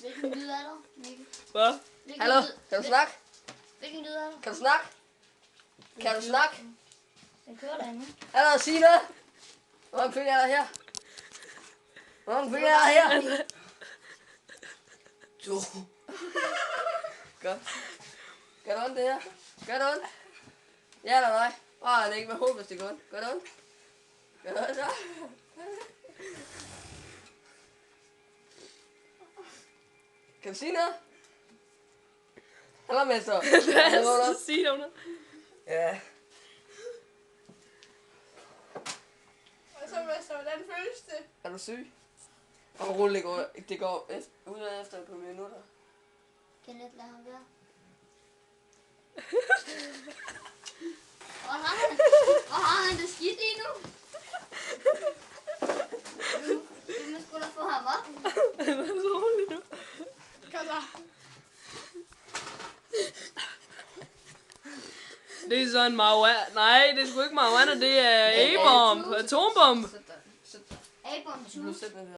Hvilken lyd er der, Mikkel? Hvad? Hallo, kan du snakke? Hvilken lyd er der? Kan du snakke? Kan du snakke? Den kører derinde. Hallo, sig noget. Hvor mange følger er der her? Hvor mange følger er der her? 2. Godt. Gør det ondt det her? Gør det ondt? Ja eller nej? Det er ikke med håb, hvis det går ondt. Gør det ondt? Gør det ondt så? Kan du sige noget? Hallo, mester. Sig dog noget. Ja. Og så mester, hvordan føles det? Er du syg? Og rulle det går ud efter et par minutter. Kenneth, lad ham være. Hvor har han det skidt lige nu? Du må sgu da få ham op. Han er så rolig nu. Kom så. Det er sådan marihuana. Nej, det er sgu ikke marihuana, det er A-bomb. Atombomb. Sæt dig. A-bomb 2. Sæt dig.